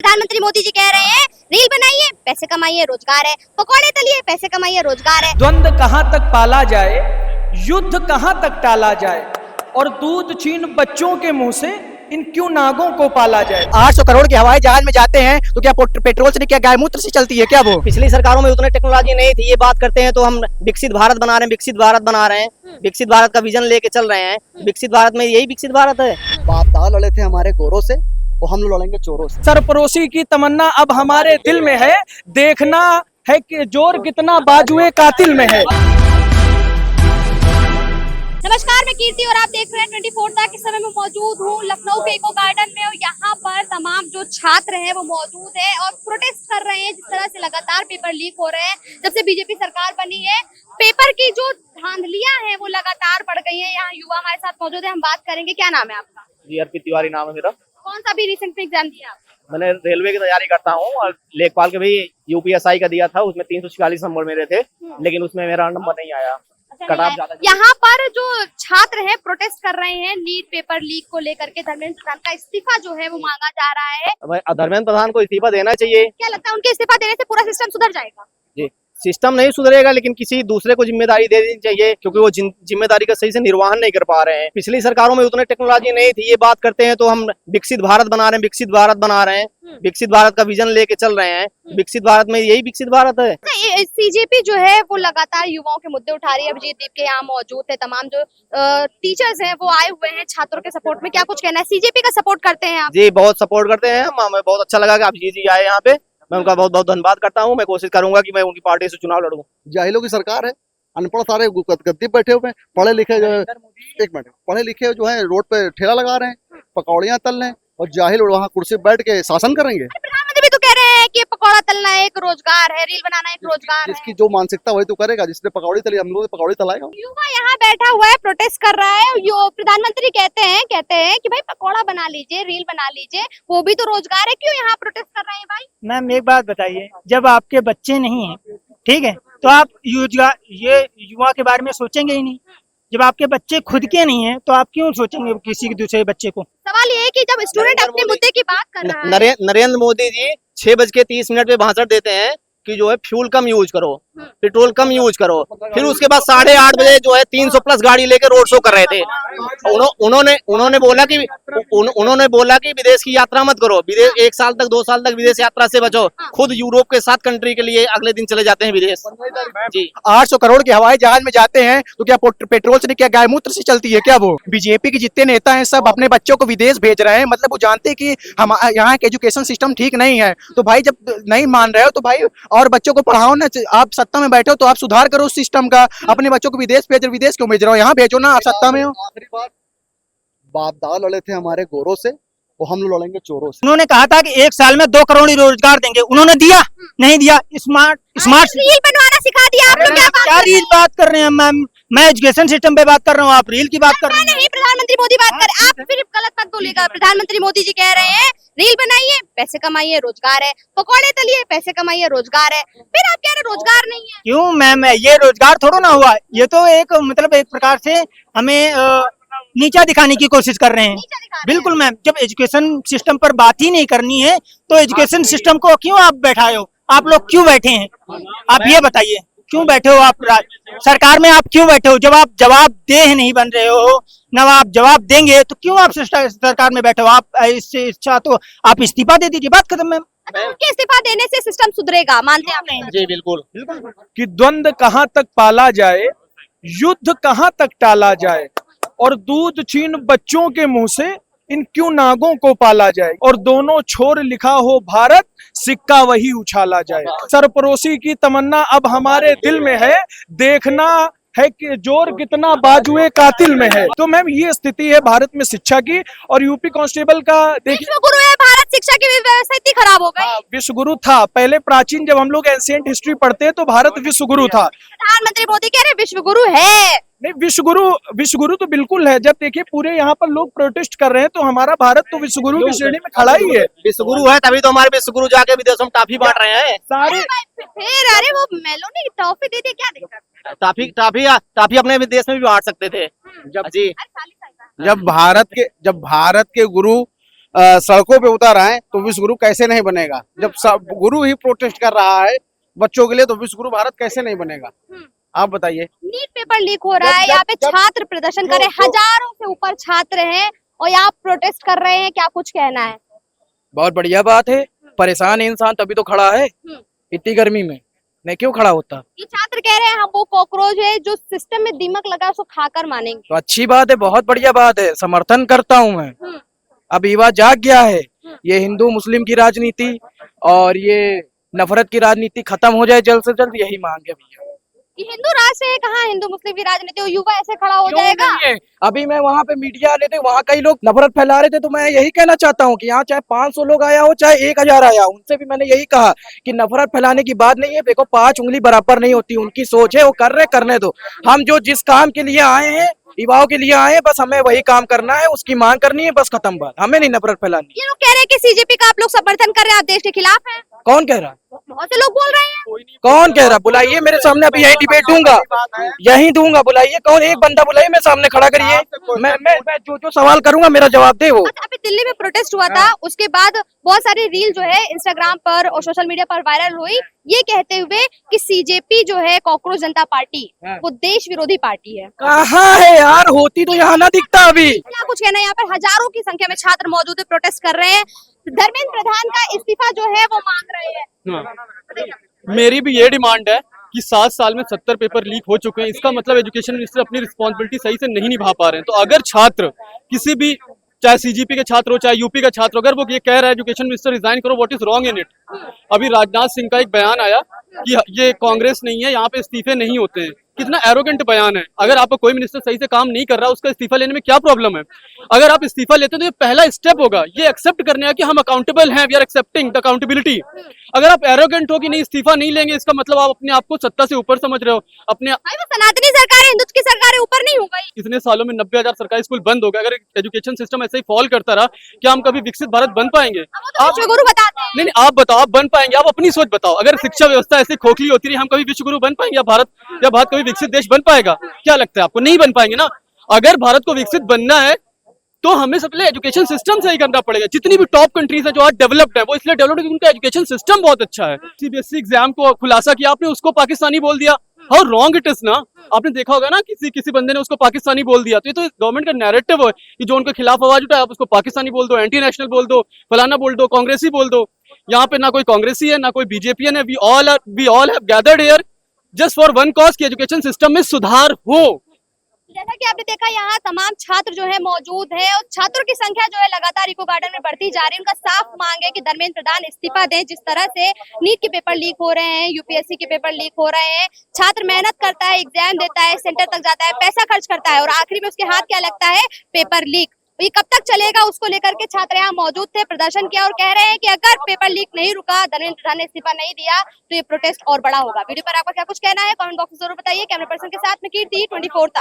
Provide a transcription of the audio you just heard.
प्रधानमंत्री मोदी जी कह रहे हैं रील बनाइए पैसे कमाइए रोजगार है, पकौड़े तलिए पैसे कमाइए रोजगार है। द्वंद्व कहां तक पाला जाए, युद्ध कहां तक टाला जाए, और दूध छीन बच्चों के मुंह से इन क्यों नागों को पाला जाए। 800 करोड़ के हवाई जहाज में जाते हैं तो क्या पेट्रोल से नहीं, क्या गाय मूत्र से चलती है क्या वो? पिछली सरकारों में उतनी टेक्नोलॉजी नहीं थी। ये बात करते हैं तो हम विकसित भारत बना रहे हैं, विकसित भारत बना रहे हैं, विकसित भारत का विजन लेके चल रहे हैं। विकसित भारत में यही विकसित भारत है। बाप दादा लड़े थे हमारे गोरों से, तो हम लोग लड़ेंगे चोरों से। सरपरोशी की तमन्ना अब हमारे दिल में है, देखना है कि जोर कितना बाजुए कातिल में है। नमस्कार, मैं कीर्ति और आप देख रहे हैं 24 तक। इस समय मैं मौजूद हूँ लखनऊ के इको गार्डन में और यहाँ पर तमाम जो छात्र हैं वो मौजूद हैं और प्रोटेस्ट कर रहे हैं। जिस तरह से लगातार पेपर लीक हो रहे हैं जब से बीजेपी सरकार बनी है, पेपर की जो धांधलियां हैं वो लगातार बढ़ गई हैं। यहाँ युवा हमारे साथ मौजूद है, हम बात करेंगे। क्या नाम है आपका? जी, अर्पित तिवारी नाम है मेरा। कौन सा भी रिसेंट में एग्जाम दिया आप? मैंने रेलवे की तैयारी करता हूँ और लेखपाल के भी यूपीएसआई का दिया था, उसमें 346 नंबर मेरे थे, लेकिन उसमें मेरा नंबर नहीं आया। कटाफ ज्यादा। यहाँ पर जो छात्र हैं प्रोटेस्ट कर रहे हैं नीट पेपर लीक को लेकर के। धर्मेंद्र प्रधान का इस्तीफा जो है वो मांगा जा रहा है। धर्मेंद्र प्रधान को इस्तीफा देना चाहिए। क्या लगता है उनके इस्तीफा देने से पूरा सिस्टम सुधर जाएगा? जी, सिस्टम नहीं सुधरेगा, लेकिन किसी दूसरे को जिम्मेदारी दे देनी चाहिए, क्योंकि वो जिम्मेदारी का सही से निर्वहन नहीं कर पा रहे हैं। पिछली सरकारों में उतनी टेक्नोलॉजी नहीं थी। ये बात करते हैं तो हम विकसित भारत बना रहे हैं, विकसित भारत बना रहे हैं, विकसित भारत का विजन लेके चल रहे हैं। विकसित भारत में यही विकसित भारत है। सीजेपी जो है वो लगातार युवाओं के मुद्दे उठा रही है। अभिजीत दीप के यहाँ मौजूद है, तमाम जो टीचर्स हैं वो आए हुए हैं छात्रों के सपोर्ट में। क्या कुछ कहना है? सीजेपी का सपोर्ट करते हैं आप? जी, बहुत सपोर्ट करते हैं। हमें बहुत अच्छा लगा कि अभिजीत जी आए यहाँ पे। मैं उनका बहुत बहुत धन्यवाद करता हूँ। मैं कोशिश करूंगा कि मैं उनकी पार्टी से चुनाव लड़ूं। जाहिलों की सरकार है, अनपढ़ सारे गद्दी बैठे हुए हैं। पढ़े लिखे जो है, एक मिनट, पढ़े लिखे जो है रोड पे ठेला लगा रहे हैं, पकौड़ियां तल रहे हैं, और जाहिल वहाँ कुर्सी पे बैठ के शासन करेंगे। प्रधानमंत्री भी तो कह रहे हैं कि पकौड़ा तलना एक रोजगार है, रील बनाना एक रोजगार है। जिसकी जो मानसिकता वही तो करेगा। जिसने पकौड़ी तली, हम लोग पकौड़ी तलाएगा। युवा यहाँ बैठा हुआ है, प्रोटेस्ट कर रहा है। प्रधानमंत्री कहते हैं कि भाई पकौड़ा बना लीजिए, रील बना लीजिए, वो भी तो रोजगार है। क्यों यहाँ प्रोटेस्ट कर रहे हैं भाई? मैम एक बात बताइए, जब आपके बच्चे नहीं है, ठीक है, तो आप ये युवा के बारे में सोचेंगे ही नहीं। जब आपके बच्चे खुद के नहीं है तो आप क्यों सोचेंगे किसी के दूसरे बच्चे को? सवाल ये है कि जब स्टूडेंट अपने मुद्दे की बात कर रहा है। नरेंद्र मोदी जी 6:30 पे भाषण देते हैं कि जो है फ्यूल कम यूज करो, पेट्रोल कम यूज करो। फिर उसके बाद 8:30 बजे जो है 300 प्लस गाड़ी लेके रोड शो कर रहे थे। उन्होंने बोला कि विदेश की यात्रा मत करो, विदेश 1 साल तक 2 साल तक विदेश यात्रा से बचो। खुद यूरोप के 7 कंट्री के लिए अगले दिन चले जाते हैं विदेश। जी, 800 करोड़ के हवाई जहाज में जाते हैं तो क्या पेट्रोल से नहीं, क्या गाय मूत्र से चलती है क्या वो? बीजेपी के जितने नेता हैं सब अपने बच्चों को विदेश भेज रहे हैं। मतलब वो जानते हैं कि हम यहाँ के एजुकेशन सिस्टम ठीक नहीं है। तो भाई जब नहीं मान रहे हो तो भाई और बच्चों को पढ़ाओ ना। आप सत्ता में बैठे हो तो आप सुधार करो उस सिस्टम का। अपने बच्चों को विदेश क्यों भेज रहे हो? यहाँ भेजो ना, आप सत्ता में हो। आखिरी बात, बाप दादा लड़े थे हमारे गोरों से, तो हम लोग लड़ेंगे चोरों से। उन्होंने कहा था कि 1 साल में 2 करोड़ रोजगार देंगे, उन्होंने दिया नहीं दिया? स्मार्ट रील बनवाना सिखा दिया आप लोग। क्या रील बात कर रहे हैं मैम? मैं एजुकेशन सिस्टम पे बात कर रहा हूँ, आप रील की बात कर रहे हैं। नहीं, प्रधानमंत्री मोदी बात कर। आप फिर गलत मत बोलिएगा। प्रधानमंत्री मोदी जी कह रहे हैं रील बनाइए पैसे कमाइए रोजगार है, पकौड़े तलिए पैसे कमाइए रोजगार है। फिर आप कह रहे रोजगार नहीं है। क्यों मैम? ये रोजगार थोड़ा ना हुआ, ये तो एक मतलब एक प्रकार से हमें नीचा दिखाने की कोशिश कर रहे हैं। बिल्कुल मैम, जब एजुकेशन सिस्टम पर बात ही नहीं करनी है तो एजुकेशन सिस्टम को क्यों आप बैठाए हो? आप लोग क्यों बैठे हैं? आप ये बताइए, क्यों बैठे हो आप सरकार में? आप क्यों बैठे हो? जब आप जवाबदेह नहीं बन रहे हो, न आप जवाब देंगे तो क्यों आप सरकार में बैठे हो? आप इससे इच्छा तो आप इस्तीफा दे दीजिए, बात खत्म मैम। उनके इस्तीफा देने से सिस्टम सुधरेगा, मानते हैं आप? नहीं। जी बिल्कुल। कि द्वंद्व कहां तक पाला जाए, युद्ध कहां तक टाला जाए, और दूध छीन बच्चों के मुंह से इन क्यों नागों को पाला जाए, और दोनों छोर लिखा हो भारत, सिक्का वही उछाला जाए। सरपरोशी की तमन्ना अब हमारे दिल में है, देखना है कि जोर कितना बाजुए कातिल में है। तो मैम ये स्थिति है भारत में शिक्षा की। और यूपी कांस्टेबल का देखिए, विश्व गुरु है भारत, शिक्षा की व्यवस्था इतनी खराब हो गई। विश्व गुरु था पहले, प्राचीन जब हम लोग एंशिएंट हिस्ट्री पढ़ते हैं तो भारत विश्व गुरु था। प्रधानमंत्री मोदी कह रहे विश्व गुरु है। नहीं, विश्व गुरु तो बिल्कुल है। जब देखिए पूरे यहाँ पर लोग प्रोटेस्ट कर रहे हैं तो हमारा भारत तो विश्व गुरु की श्रेणी में खड़ा ही है। विश्व गुरु है, तभी तो हमारे विश्व गुरु जाके विदेशों में टॉफी बांट रहे हैं सारे। फिर अरे वो मेलोडी टॉफी दे दे, क्या दिक्कत? टॉफी अपने देश में भी बांट सकते थे। जब जी, जब भारत के गुरु सड़कों पे उतर आए तो विश्व गुरु कैसे नहीं बनेगा। जब गुरु ही प्रोटेस्ट कर रहा है बच्चों के लिए तो विश्व गुरु भारत कैसे नहीं बनेगा, आप बताइए। नीट पेपर लीक हो रहा है, यहाँ पे छात्र प्रदर्शन कर रहे हैं, हजारों से ऊपर छात्र हैं और यहाँ प्रोटेस्ट कर रहे हैं, क्या कुछ कहना है? बहुत बढ़िया बात है, परेशान है इंसान तभी तो खड़ा है, इतनी गर्मी में नहीं क्यों खड़ा होता। ये छात्र कह रहे हैं हम वो कॉकरोच है जो सिस्टम में दीमक लगा उसको खाकर मानेंगे। तो अच्छी बात है, बहुत बढ़िया बात है, समर्थन करता हूँ मैं। अब युवा जाग गया है, ये हिंदू मुस्लिम की राजनीति और ये नफरत की राजनीति खत्म हो जाए जल्द से जल्द, यही मांग है भैया। ये हिंदू राष्ट्र है, कहाँ हिंदू मुस्लिम की राजनीति, और युवा ऐसे खड़ा हो जाएगा? अभी मैं वहाँ पे मीडिया वाले थे, वहाँ कई लोग नफरत फैला रहे थे, तो मैं यही कहना चाहता हूँ कि यहाँ चाहे 500 लोग आया हो चाहे 1000 आया हो, उनसे भी मैंने यही कहा कि नफरत फैलाने की बात नहीं है। देखो 5 उंगली बराबर नहीं होती, उनकी सोच है वो कर रहे, करने दो। हम जो जिस काम के लिए आए हैं, युवाओं के लिए आए हैं, बस हमें वही काम करना है, उसकी मांग करनी है, बस खत्म बात। हमें नहीं नफरत फैलानी। ये लोग कह रहे हैं कि सीजेपी का आप लोग समर्थन कर रहे हैं, आप देश के खिलाफ हैं। कौन कह रहा? बहुत से लोग बोल रहे हैं। कौन कह रहा? बुलाइए मेरे सामने, अभी यही डिबेट दूंगा, यही दूंगा, बुलाइए। कौन एक बंदा बुलाइए, मैं सामने खड़ा करिए, मैं जो सवाल करूंगा मेरा जवाब दे वो। अच्छा, अभी दिल्ली में प्रोटेस्ट हुआ था, उसके बाद बहुत सारी रील जो है इंस्टाग्राम पर और सोशल मीडिया पर वायरल हुई, ये कहते हुए कि सीजेपी जो है कॉकरोच जनता पार्टी, वो देश विरोधी पार्टी है। कहाँ है यार, होती तो यहाँ ना दिखता। अभी क्या कुछ कहना है? यहाँ पर हजारों की संख्या में छात्र मौजूद है, प्रोटेस्ट कर रहे हैं, धर्मेंद्र प्रधान का इस्तीफा जो है वो मांग रहे हैं। मेरी भी ये डिमांड है कि 7 साल में 70 पेपर लीक हो चुके हैं, इसका मतलब एजुकेशन मिनिस्टर अपनी रिस्पॉन्सिबिलिटी सही से नहीं निभा पा रहे हैं। तो अगर छात्र किसी भी, चाहे सीजीपी के छात्र हो चाहे यूपी का छात्र, अगर वो ये कह रहा है एजुकेशन मिनिस्टर रिजाइन करो, what is wrong in it. अभी राजनाथ सिंह का एक बयान आया कि ये कांग्रेस नहीं है, यहाँ पे इस्तीफे नहीं होते हैं। कितना एरोगेंट बयान है। अगर आपका कोई मिनिस्टर सही से काम नहीं कर रहा, उसका इस्तीफा लेने में क्या प्रॉब्लम है? अगर आप इस्तीफा लेते हैं तो ये पहला स्टेप होगा, ये एक्सेप्ट करने का कि हम अकाउंटेबल हैं, we are accepting the accountability. अगर आप एरोगेंट हो कि नहीं इस्तीफा नहीं लेंगे, इसका मतलब आप अपने आप को सत्ता से ऊपर समझ रहे हो। अपने सनातनी सरकार है, हिंदुत्व की सरकार है, ऊपर नहीं हो गई। इतने सालों में 90,000 सरकारी स्कूल बंद हो गए। अगर एजुकेशन सिस्टम ऐसे ही फॉल करता रहा, क्या हम कभी विकसित भारत बन पाएंगे? आप विश्वगुरु बताते हैं। नहीं, आप बताओ, आप बन पाएंगे? आप अपनी सोच बताओ। अगर शिक्षा व्यवस्था ऐसे खोखली होती रही, हम कभी विश्वगुरु बन पाएंगे? या भारत कभी विकसित देश बन पाएगा? क्या लगता है आपको? नहीं बन पाएंगे ना। अगर भारत को विकसित बनना है तो हमें सबसे पहले एजुकेशन सिस्टम सही करना पड़ेगा। जितनी भी टॉप कंट्रीज है जो आज डेवलप्ड है, वो इसलिए डेवलप्ड है कि उनका एजुकेशन सिस्टम बहुत अच्छा है। सीबीएसई एग्जाम को खुलासा किया आपने, उसको पाकिस्तानी बोल दिया। हाउ रॉन्ग इट इज ना। आपने देखा होगा ना, किसी बंदे ने उसको पाकिस्तानी बोल दिया। तो ये तो गवर्नमेंट का नैरेटिव है कि जो उनके खिलाफ आवाज उठाए आप उसको पाकिस्तानी बोल दो, एंटी नेशनल बोल दो, फलाना बोल दो, कांग्रेसी बोल दो। यहाँ पे ना कोई कांग्रेसी है ना कोई बीजेपीएन है। We all have gathered here just for one cause कि एजुकेशन सिस्टम में सुधार हो। जैसा कि आपने देखा, यहाँ तमाम छात्र जो है मौजूद है और छात्रों की संख्या जो है लगातार इको गार्डन में बढ़ती जा रही है। उनका साफ मांग है कि धर्मेंद्र प्रधान इस्तीफा दें। जिस तरह से नीट के पेपर लीक हो रहे हैं, यूपीएससी के पेपर लीक हो रहे हैं, छात्र मेहनत करता है, एग्जाम देता है, सेंटर तक जाता है, पैसा खर्च करता है और आखिरी में उसके हाथ क्या लगता है? Paper leak. ये कब तक चलेगा, उसको लेकर के छात्र यहाँ मौजूद थे, प्रदर्शन किया और कह रहे हैं कि अगर पेपर लीक नहीं रुका, धर्मेंद्र प्रधान ने इस्तीफा नहीं दिया, तो ये प्रोटेस्ट और बड़ा होगा। वीडियो पर आपका क्या कुछ कहना है कमेंट बॉक्स में जरूर बताइए। कैमरा पर्सन के साथ में कीर्ति 24 तक।